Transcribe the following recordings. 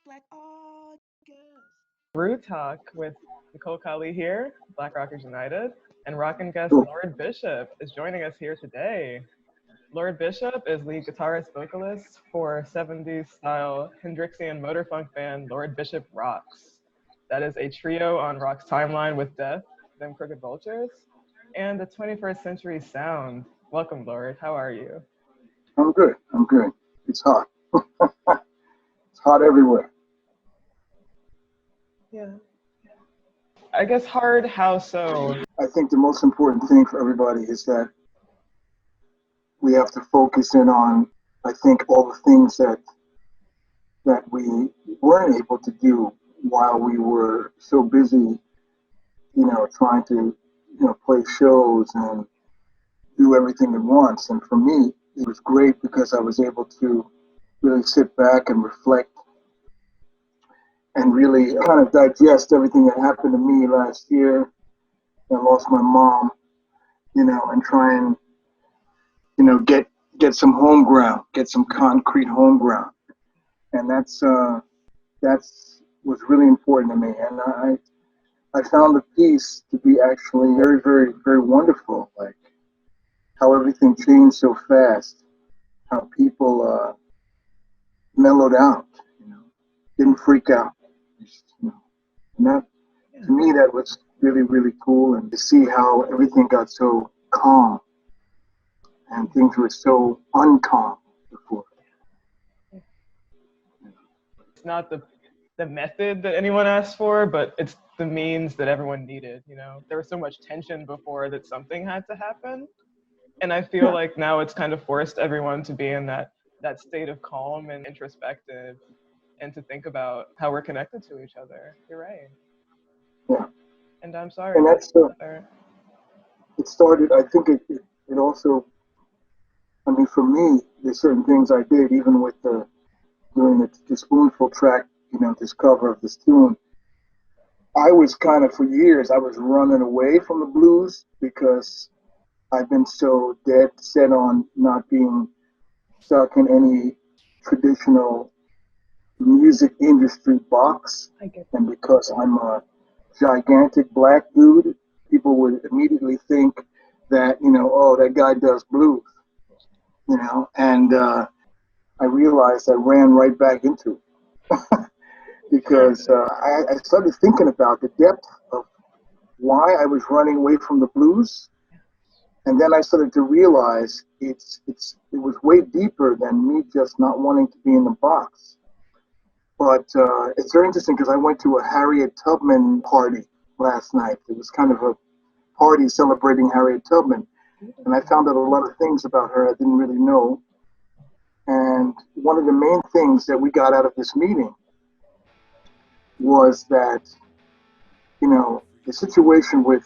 Black August. Brew Talk with Nicole Kali here, Black Rockers United, and rockin' guest Cool. Lord Bishop is joining us here today. Lord Bishop is lead guitarist vocalist for 70s style Hendrixian motor funk band Lord Bishop Rocks. That is a trio on Rock's timeline with Death, Them Crooked Vultures, and the 21st Century Sound. Welcome, Lord. How are you? I'm good. I'm good. It's hot. It's hot everywhere. Yeah. I guess hard, how so? I think the most important thing for everybody is that we have to focus in on, I think, all the things that we weren't able to do while we were so busy, trying to, play shows and do everything at once. And for me, it was great because I was able to really sit back and reflect and really kind of digest everything that happened to me last year. I lost my mom, and try and, get some home ground, get some concrete home ground. And that's was really important to me. And I found the peace to be actually very, very, very wonderful. Like how everything changed so fast, how people mellowed out, didn't freak out. And that, to me, that was really, really cool. And to see how everything got so calm and things were so uncalm before. It's not the method that anyone asked for, but it's the means that everyone needed. There was so much tension before that something had to happen, and I feel like now it's kind of forced everyone to be in that state of calm and introspective, and to think about how we're connected to each other. You're right. Yeah. And I'm sorry. And that's it started. I think it also. I mean, for me, there's certain things I did, even with doing the Spoonful track, this cover of this tune. I was kind of, for years, I was running away from the blues because I've been so dead set on not being stuck in any traditional music industry box. And because I'm a gigantic black dude, people would immediately think that, oh, that guy does blues, and I realized I ran right back into it because I started thinking about the depth of why I was running away from the blues. And then I started to realize it was way deeper than me just not wanting to be in the box. But it's very interesting because I went to a Harriet Tubman party last night. It was kind of a party celebrating Harriet Tubman. And I found out a lot of things about her I didn't really know. And one of the main things that we got out of this meeting was that, the situation with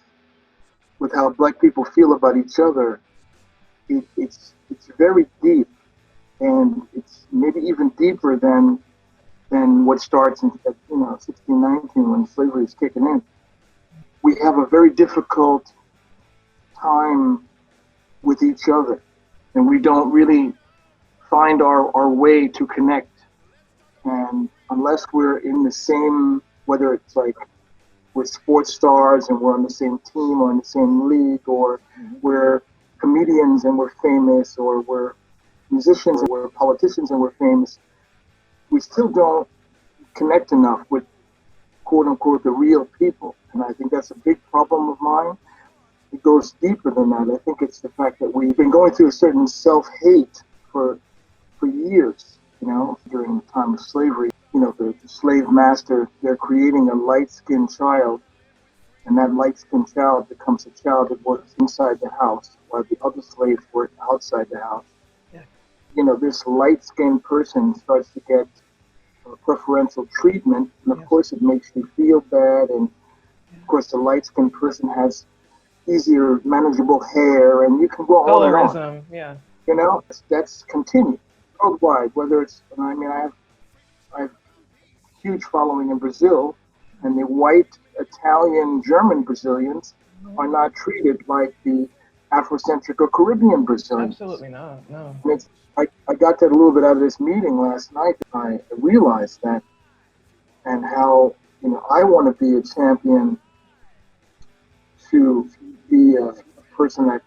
how black people feel about each other, it's very deep, and it's maybe even deeper than what starts in 1619 when slavery is kicking in. We have a very difficult time with each other, and we don't really find our way to connect. And unless we're in the same, whether it's like we're sports stars and we're on the same team or in the same league, or we're comedians and we're famous, or we're musicians and we're politicians and we're famous, we still don't connect enough with, quote unquote, the real people. And I think that's a big problem of mine. It goes deeper than that. I think it's the fact that we've been going through a certain self-hate for years, during the time of slavery. The slave master, they're creating a light-skinned child, and that light-skinned child becomes a child that works inside the house, while the other slaves work outside the house. Yeah. This light-skinned person starts to get preferential treatment, and of course it makes you feel bad, and of course the light-skinned person has easier, manageable hair, and you can go on and on. Colorism, yeah. That's continued worldwide, whether it's, I have a huge following in Brazil, and the white Italian German Brazilians are not treated like the Afrocentric or Caribbean Brazilians. Absolutely not, no. And I got that a little bit out of this meeting last night. I realized that and how, I want to be a champion to be a person that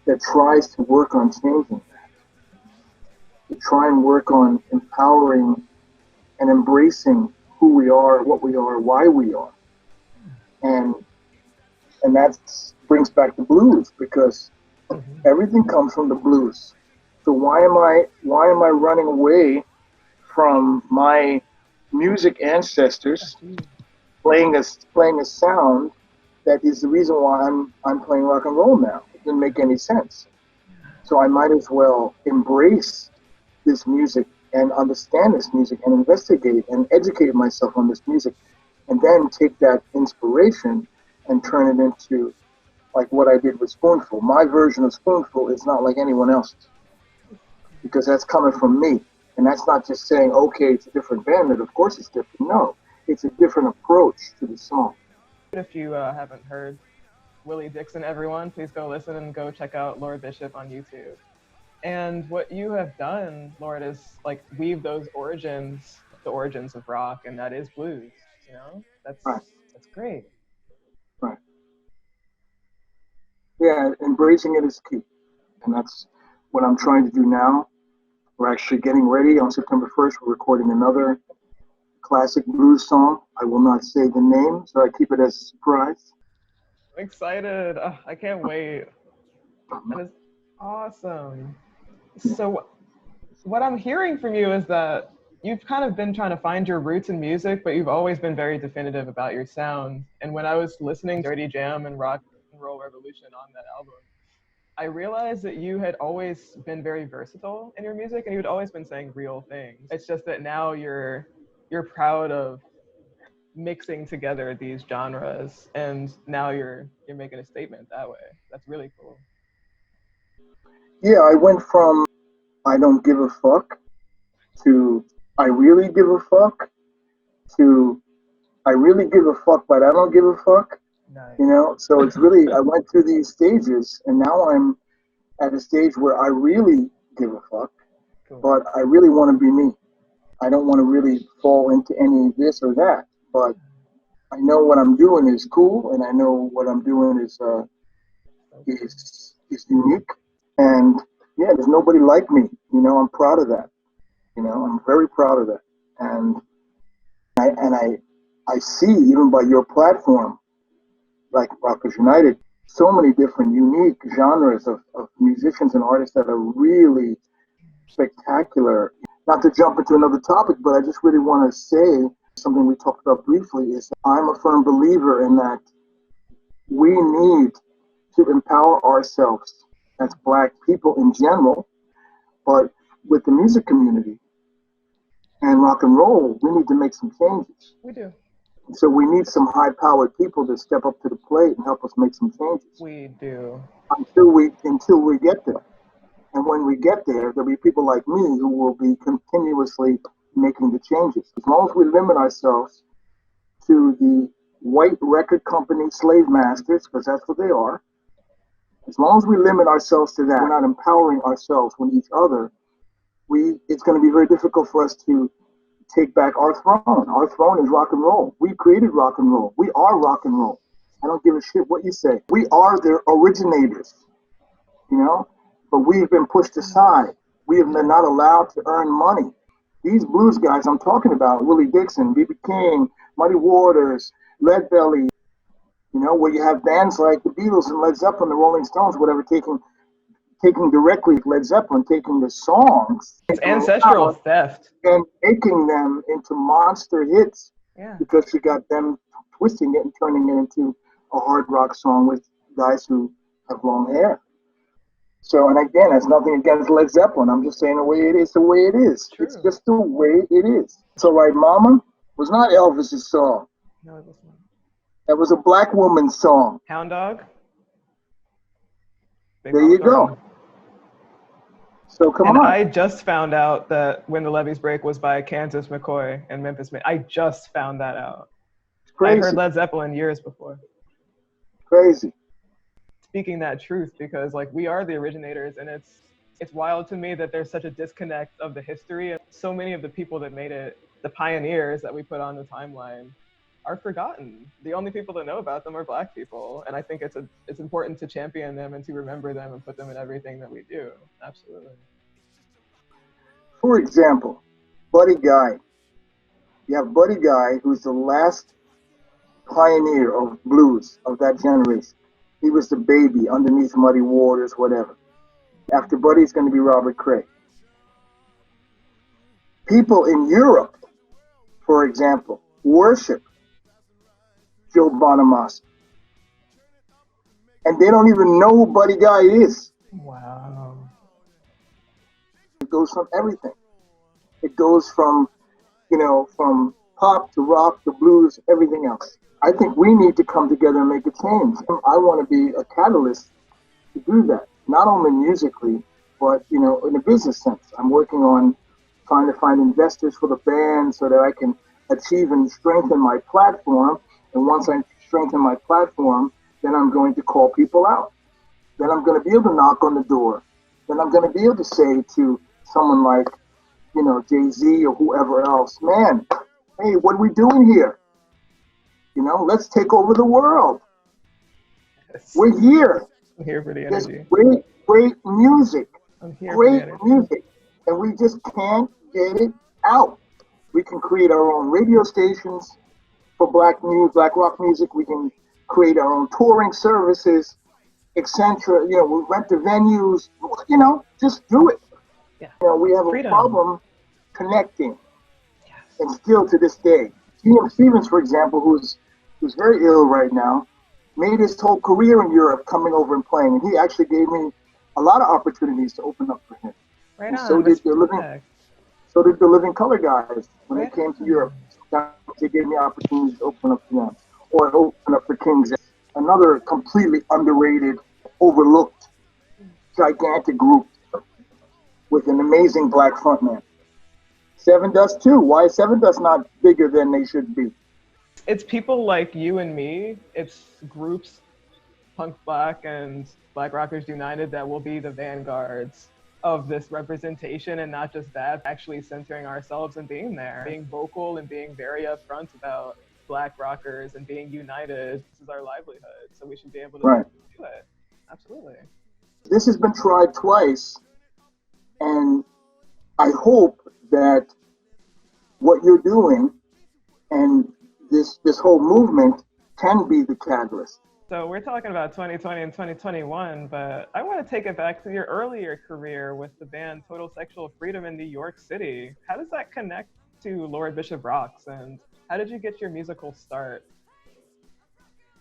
that tries to work on changing that, to try and work on empowering and embracing who we are, what we are, why we are, and that brings back the blues, because everything comes from the blues. So why am I running away from my music ancestors, playing a sound that is the reason why I'm playing rock and roll now? It didn't make any sense. So I might as well embrace this music and understand this music and investigate and educate myself on this music, and then take that inspiration and turn it into like what I did with Spoonful. My version of Spoonful is not like anyone else's, because that's coming from me. And that's not just saying, okay, it's a different band, and of course it's different. No, it's a different approach to the song. If you haven't heard Willie Dixon, everyone, please go listen and go check out Lord Bishop on YouTube. And what you have done, Lord, is like weave those origins, the origins of rock, and that is blues. That's Right. That's great. Right. Yeah, embracing it is key, and that's what I'm trying to do now. We're actually getting ready on September 1st. We're recording another classic blues song. I will not say the name, so I keep it as a surprise. I'm excited. Oh, I can't wait. That is awesome. So what I'm hearing from you is that you've kind of been trying to find your roots in music, but you've always been very definitive about your sound. And when I was listening to Dirty Jam and Rock and Roll Revolution on that album, I realized that you had always been very versatile in your music, and you had always been saying real things. It's just that now you're proud of mixing together these genres, and now you're making a statement that way. That's really cool. Yeah, I went from I don't give a fuck to I really give a fuck to I really give a fuck, but I don't give a fuck. Nice. So it's really, I went through these stages, and now I'm at a stage where I really give a fuck, Cool. but I really want to be me. I don't want to really fall into any this or that, but I know what I'm doing is cool, and I know what I'm doing is unique, and yeah, there's nobody like me. I'm proud of that. I'm very proud of that, and I see, even by your platform, like Rockers United, so many different unique genres of musicians and artists that are really spectacular. Not to jump into another topic, but I just really want to say something we talked about briefly, is I'm a firm believer in that we need to empower ourselves as Black people in general, but with the music community and rock and roll, we need to make some changes. We do. So we need some high-powered people to step up to the plate and help us make some changes. We do. Until we get there. And when we get there, there'll be people like me who will be continuously making the changes. As long as we limit ourselves to the white record company slave masters, because that's what they are, as long as we limit ourselves to that, we're not empowering ourselves with each other, it's going to be very difficult for us to take back our throne. Our throne is rock and roll. We created rock and roll. We are rock and roll. I don't give a shit what you say. We are the originators, but we've been pushed aside. We have been not allowed to earn money. These blues guys I'm talking about, Willie Dixon, B.B. King, Muddy Waters, Lead Belly, where you have bands like the Beatles and Led Zeppelin, the Rolling Stones, whatever, taking directly Led Zeppelin, taking the songs. It's ancestral theft. And making them into monster hits. Yeah. Because you got them twisting it and turning it into a hard rock song with guys who have long hair. So, and again, that's nothing against Led Zeppelin. I'm just saying the way it is, the way it is. True. It's just the way it is. So, right, Mama was not Elvis's song. No, it wasn't. That was a black woman's song. Hound Dog? There you go. So come on. I just found out that When the Levees Break was by Kansas McCoy and Memphis May. I just found that out. It's crazy. I heard Led Zeppelin years before. Crazy. Speaking that truth, because like we are the originators, and It's wild to me that there's such a disconnect of the history, and so many of the people that made it, the pioneers that we put on the timeline, are forgotten. The only people that know about them are Black people, and I think it's important to champion them and to remember them and put them in everything that we do. Absolutely. For example, Buddy Guy. You have Buddy Guy, who's the last pioneer of blues of that generation. He was the baby underneath Muddy Waters, whatever. After Buddy's going to be Robert Cray. People in Europe, for example, worship Joe Bonamassa. And they don't even know who Buddy Guy is. Wow. It goes from everything. It goes from, from pop to rock to blues, everything else. I think we need to come together and make a change. I want to be a catalyst to do that, not only musically, but, in a business sense. I'm working on trying to find investors for the band so that I can achieve and strengthen my platform. And once I strengthen my platform, then I'm going to call people out. Then I'm going to be able to knock on the door. Then I'm going to be able to say to someone like, Jay-Z or whoever else, man, hey, what are we doing here? Let's take over the world. Yes. We're here. I'm here for the There's energy. great music. I'm here Great for the energy. music. And we just can't get it out. We can create our own radio stations for Black rock music. We can create our own touring services, etc. We rent the venues. Just do it. Yeah. We have Freedom. a problem connecting, Yes. and still to this day. T.M. Stevens, for example, who's very ill right now, made his whole career in Europe coming over and playing, and he actually gave me a lot of opportunities to open up for him. Right And on. so did the Living Color guys when Right they came to on. Europe. They gave me opportunities to open up to them, or open up for Kings, another completely underrated, overlooked, gigantic group with an amazing Black frontman. Seven Dust too. Why is Seven Dust not bigger than they should be? It's people like you and me. It's groups, Punk Black and Black Rockers United, that will be the vanguards of this representation, and not just that, actually centering ourselves and being there, being vocal and being very upfront about Black rockers and being united. This is our livelihood, so we should be able to do it. Absolutely. This has been tried twice, and I hope that what you're doing and this whole movement can be the catalyst. So we're talking about 2020 and 2021, but I want to take it back to your earlier career with the band Total Sexual Freedom in New York City. How does that connect to Lord Bishop Rocks, and how did you get your musical start?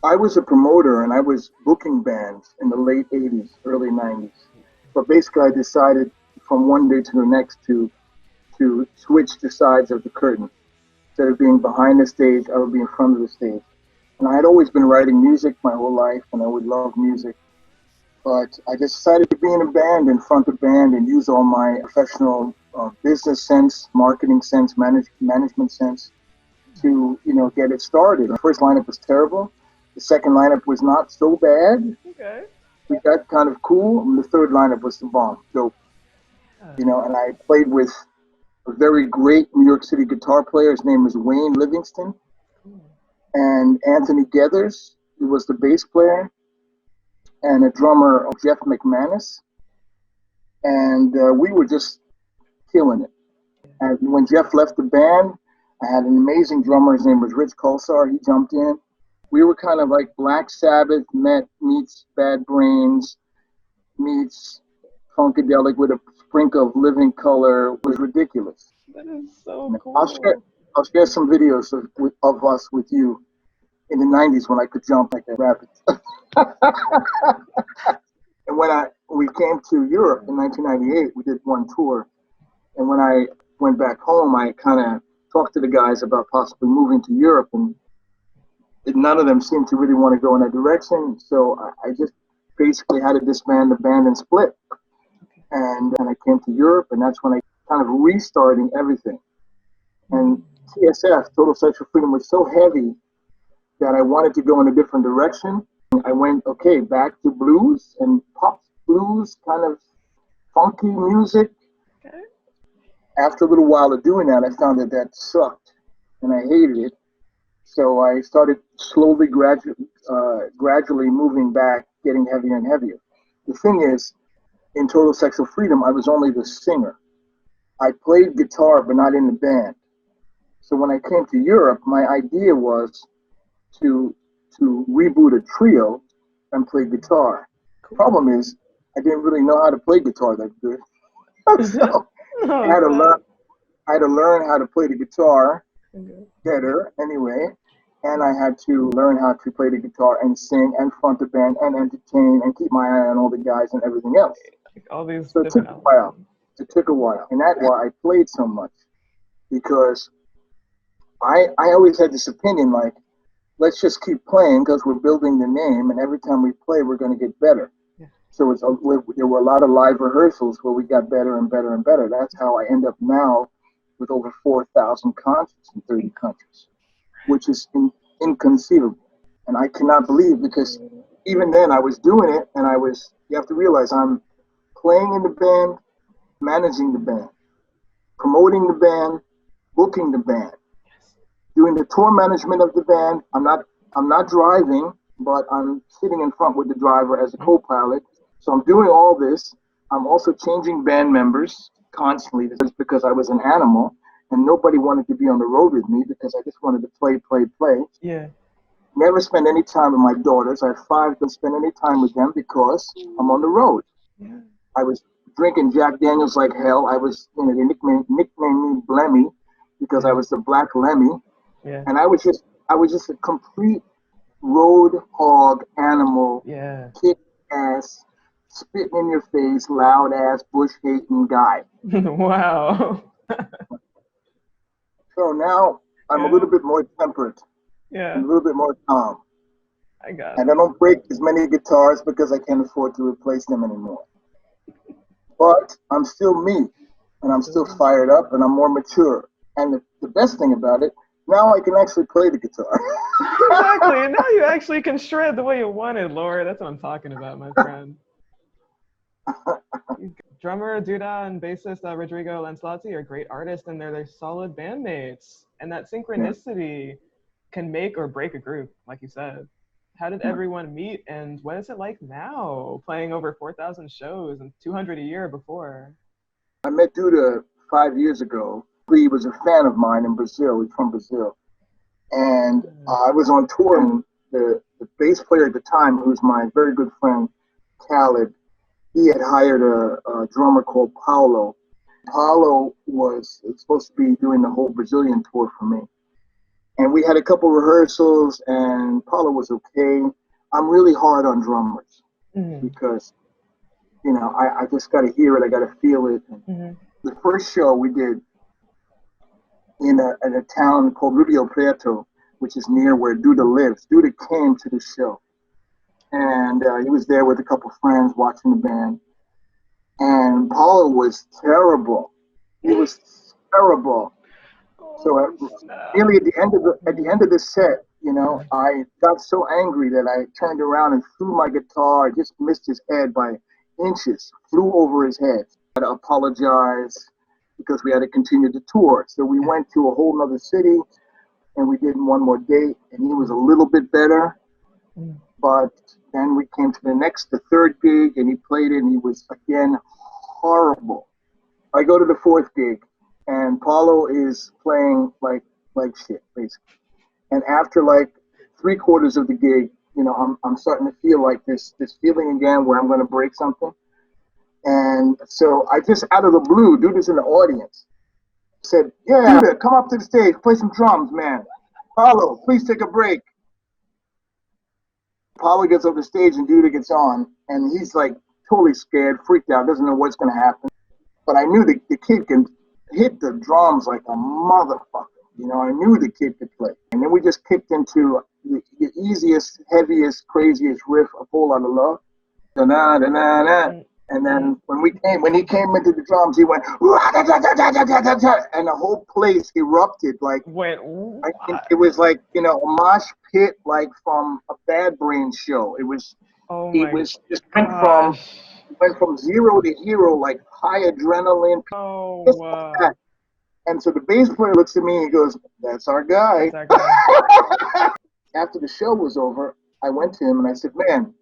I was a promoter and I was booking bands in the late 80s, early 90s. But basically I decided from one day to the next to switch the sides of the curtain. Instead of being behind the stage, I would be in front of the stage. And I had always been writing music my whole life, and I would love music. But I just decided to be in a band, in front of band, and use all my professional business sense, marketing sense, management sense to, get it started. The first lineup was terrible. The second lineup was not so bad. Okay. We got kind of cool. And the third lineup was the bomb, dope. And I played with a very great New York City guitar player. His name was Wayne Livingston. And Anthony Geathers, who was the bass player, and a drummer, Jeff McManus. And we were just killing it. And when Jeff left the band, I had an amazing drummer. His name was Rich Colsar. He jumped in. We were kind of like Black Sabbath meets Bad Brains meets Funkadelic with a sprinkle of Living Color. It was ridiculous. That is so cool. I'll share some videos of us with you in the 90s when I could jump like a rabbit. And when we came to Europe in 1998, we did one tour. And when I went back home, I kind of talked to the guys about possibly moving to Europe, and none of them seemed to really want to go in that direction. So I just basically had to disband the band and split. And then I came to Europe, and that's when I kind of restarting everything. And TSF, Total Sexual Freedom, was so heavy that I wanted to go in a different direction. I went, back to blues, and pop blues kind of funky music. Okay. After a little while of doing that, I found that sucked, and I hated it. So I started slowly, gradually moving back, getting heavier and heavier. The thing is, in Total Sexual Freedom, I was only the singer. I played guitar, but not in the band. So when I came to Europe, my idea was to reboot a trio and play guitar. Cool. Problem is, I didn't really know how to play guitar that good, so I No, had to sad. learn. I had to learn how to play the guitar Okay. better, anyway, and I had to learn how to play the guitar and sing and front the band and entertain and keep my eye on all the guys and everything else. Like all these So it took different a while. elements. It took a while, and that's why I played so much, because I always had this opinion like, let's just keep playing because we're building the name, and every time we play, we're going to get better. Yeah. So there were a lot of live rehearsals where we got better and better and better. That's how I end up now with over 4,000 concerts in 30 countries, which is inconceivable. And I cannot believe, because even then I was doing it, and you have to realize I'm playing in the band, managing the band, promoting the band, booking the band, doing the tour management of the band. I'm not driving, but I'm sitting in front with the driver as a co-pilot. So I'm doing all this. I'm also changing band members constantly, because I was an animal and nobody wanted to be on the road with me because I just wanted to play, play, play. Yeah. Never spend any time with my daughters. I have 5, don't spend any time with them because I'm on the road. Yeah. I was drinking Jack Daniels like hell. I was, they nicknamed me Blemmy because I was the Black Lemmy. Yeah. And I was just a complete road hog animal, Yeah. kick ass, spitting in your face, loud ass, bush hating guy. Wow. So now I'm a little bit more temperate, Yeah. a little bit more calm. I got And it. I don't break as many guitars because I can't afford to replace them anymore. But I'm still me, and I'm still fired up, and I'm more mature. And the best thing about it, now I can actually play the guitar. Exactly. And now you actually can shred the way you wanted, Laura. That's what I'm talking about, my friend. Drummer Duda and bassist Rodrigo Lancelotti are great artists, and they're solid bandmates. And that synchronicity can make or break a group, like you said. How did everyone meet, and what is it like now, playing over 4,000 shows and 200 a year before? I met Duda 5 years ago. He was a fan of mine in Brazil. He's from Brazil. And I was on tour, and the bass player at the time, who's my very good friend, Khaled, he had hired a drummer called Paulo. Paulo was supposed to be doing the whole Brazilian tour for me. And we had a couple rehearsals, and Paulo was okay. I'm really hard on drummers because, I just got to hear it. I got to feel it. The first show we did in a town called Rio Preto, which is near where Duda lives. Duda came to the show, and he was there with a couple friends watching the band. And Paulo was terrible. He was terrible. So nearly at the end of the set, I got so angry that I turned around and threw my guitar. I just missed his head by inches. Flew over his head. I had to apologize because we had to continue the tour. So we went to a whole nother city, and we did one more date, and he was a little bit better. But then we came to the third gig, and he played it, and he was again horrible. I go to the fourth gig, and Paulo is playing like shit, basically. And after like 3/4 of the gig, I'm starting to feel like this feeling again where I'm going to break something. And so I just, out of the blue, dude is in the audience, said, "Yeah, come up to the stage, play some drums, man. Paulo, please take a break." Paulo gets up the stage, and Duda gets on, and he's like totally scared, freaked out, doesn't know what's going to happen. But I knew the kid can hit the drums like a motherfucker. I knew the kid could play. And then we just kicked into the easiest, heaviest, craziest riff of Whole Lotta Love. Da-na-da-na-na. And then when he came into the drums, he went, and the whole place erupted like, it was like, a mosh pit like from a Bad Brains show. It was just went from went from zero to hero, like high adrenaline, Oh, just like that. And so the bass player looks at me and he goes, "That's our guy." that's our guy. After the show was over, I went to him and I said, "Man,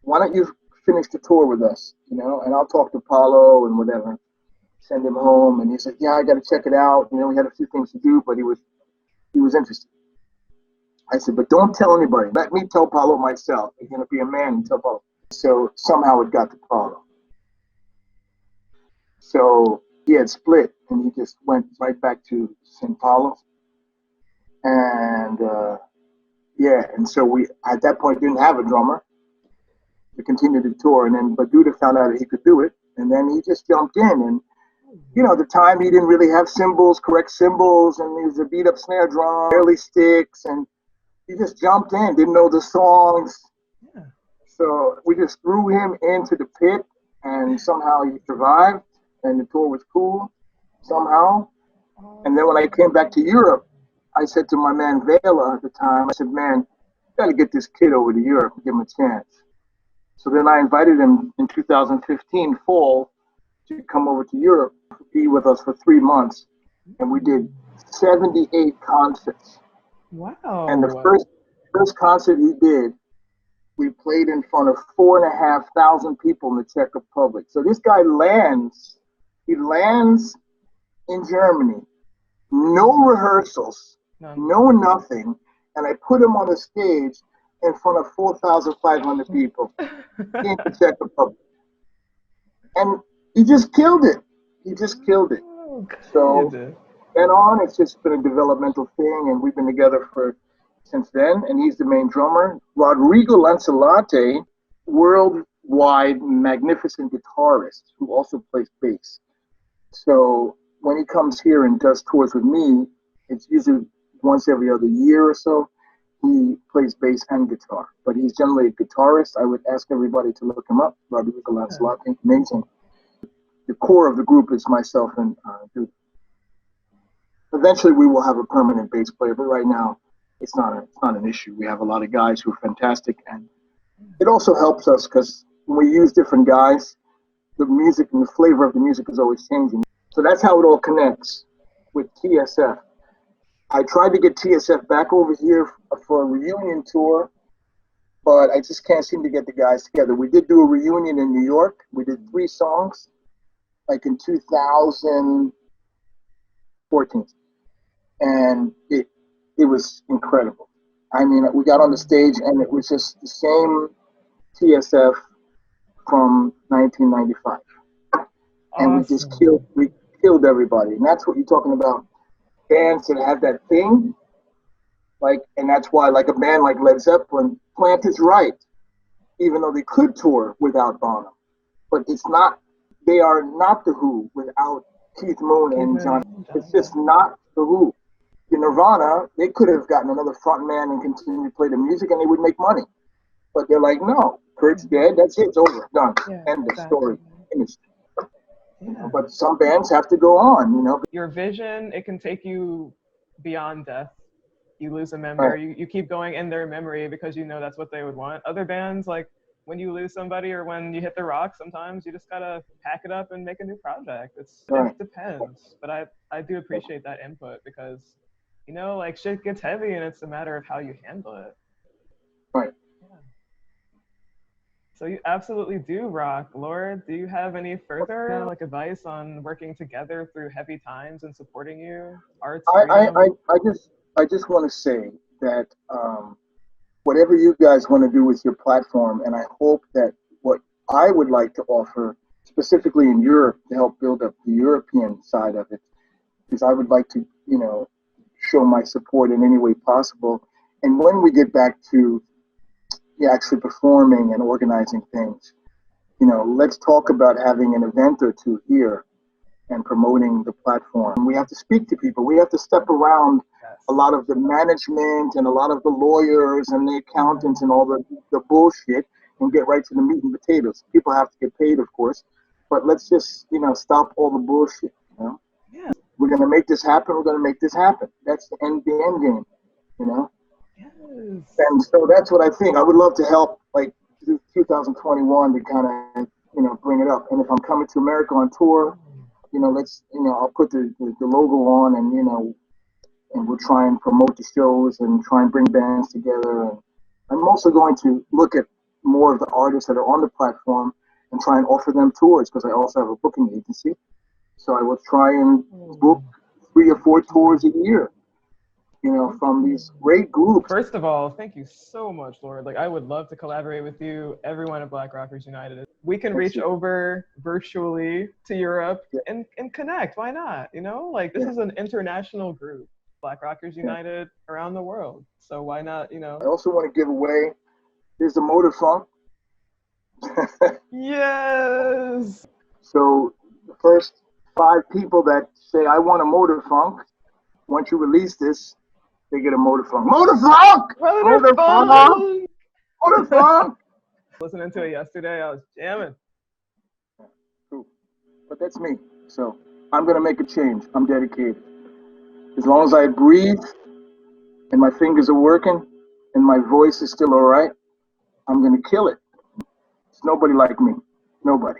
why don't you finish the tour with us? You know, and I'll talk to Paulo and whatever, send him home." And he said, "Yeah, I got to check it out. You know, we had a few things to do, but he was interested." I said, "But don't tell anybody. Let me tell Paulo myself. You're going to be a man and tell Paulo." So somehow it got to Paulo. So he had split and he just went right back to St. Paulo. And yeah, and so we at that point didn't have a drummer to continue the tour. And then Baduda found out that he could do it. And then he just jumped in. And, you know, at the time he didn't really have cymbals, correct cymbals, and he was a beat up snare drum, barely sticks. And he just jumped in, didn't know the songs. Yeah. So we just threw him into the pit and somehow he survived and the tour was cool somehow. And then when I came back to Europe, I said to my man Vela at the time, I said, "Man, you got to get this kid over to Europe and give him a chance." So then I invited him in 2015 fall to come over to Europe, be with us for 3 months. And we did 78 concerts. Wow. And the first concert he did, we played in front of 4,500 people in the Czech Republic. So this guy lands in Germany, no rehearsals, no nothing, and I put him on the stage in front of 4,500 people in the Czech Republic. And he just killed it. He just killed it. So then on, it's just been a developmental thing, and we've been together since then, and he's the main drummer. Rodrigo Lancelotti, worldwide magnificent guitarist who also plays bass. So when he comes here and does tours with me, it's usually once every other year or so. He plays bass and guitar, but he's generally a guitarist. I would ask everybody to look him up, Rodrigo Lancelotti, amazing. The core of the group is myself and Dude. Eventually we will have a permanent bass player, but right now it's not an issue. We have a lot of guys who are fantastic, and it also helps us because when we use different guys, the music and the flavor of the music is always changing. So that's how it all connects with TSF. I tried to get TSF back over here for a reunion tour, but I just can't seem to get the guys together. We did do a reunion in New York. We did 3 songs, like in 2014. And it was incredible. I mean, we got on the stage and it was just the same TSF from 1995. And we just killed everybody. And that's what you're talking about. Bands that have that thing, like, and that's why, like a band like Led Zeppelin, Plant is right, even though they could tour without Bonham, but it's not. They are not the Who without Keith Moon and John. It's just not the Who. The Nirvana, they could have gotten another front man and continued to play the music, and they would make money. But they're like, no, Kurt's dead. That's it. It's over. Done. End of story. Finished. Yeah. But some bands have to go on, you know. Your vision, it can take you beyond death. You lose a member, Right. you keep going in their memory because you know that's what they would want. Other bands, like when you lose somebody or when you hit the rock, sometimes you just gotta pack it up and make a new project. It depends. But I do appreciate that input because, you know, like shit gets heavy and it's a matter of how you handle it. Right. So you absolutely do rock. Laura, do you have any further advice on working together through heavy times and supporting you? Arts. I just want to say that whatever you guys want to do with your platform, and I hope that what I would like to offer, specifically in Europe, to help build up the European side of it, is I would like to, you know, show my support in any way possible. And when we get back to actually performing and organizing things, you know, let's talk about having an event or two here and promoting the platform. We have to speak to people. We have to step around a lot of the management and a lot of the lawyers and the accountants and all the bullshit and get right to the meat and potatoes. People have to get paid, of course, but let's just, you know, stop all the bullshit, you know? Yeah. We're going to make this happen. We're going to make this happen. That's the end game, you know? Yes. And so that's what I think. I would love to help, like, 2021 to kind of bring it up. And if I'm coming to America on tour, I'll put the logo on, and we'll try and promote the shows and try and bring bands together. And I'm also going to look at more of the artists that are on the platform and try and offer them tours, because I also have a booking agency. So I will try and book 3 or 4 tours a year, from these great groups. First of all, thank you so much, Lord. Like, I would love to collaborate with you, everyone at Black Rockers United. We can reach over virtually to Europe and connect. Why not? Like, this is an international group, Black Rockers United, around the world. So why not, I also want to give away, here's the Motor Funk. Yes! So the first 5 people that say, I want a Motor Funk, once you release this, they get a Motor Funk. Motor Funk! Motor Funk! Motor Funk! Listening to it yesterday, I was jamming. Cool. But that's me. So I'm going to make a change. I'm dedicated. As long as I breathe and my fingers are working and my voice is still all right, I'm going to kill it. There's nobody like me. Nobody.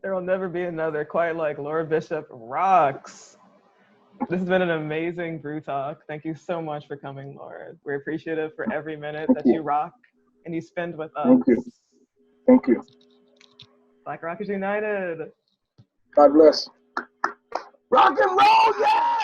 There will never be another quite like Lord Bishop rocks. This has been an amazing Brew Talk. Thank you so much for coming, Lord. We're appreciative for every minute that you rock and you spend with us. Thank you. Thank you. Black Rockers United. God bless. Rock and roll, yeah!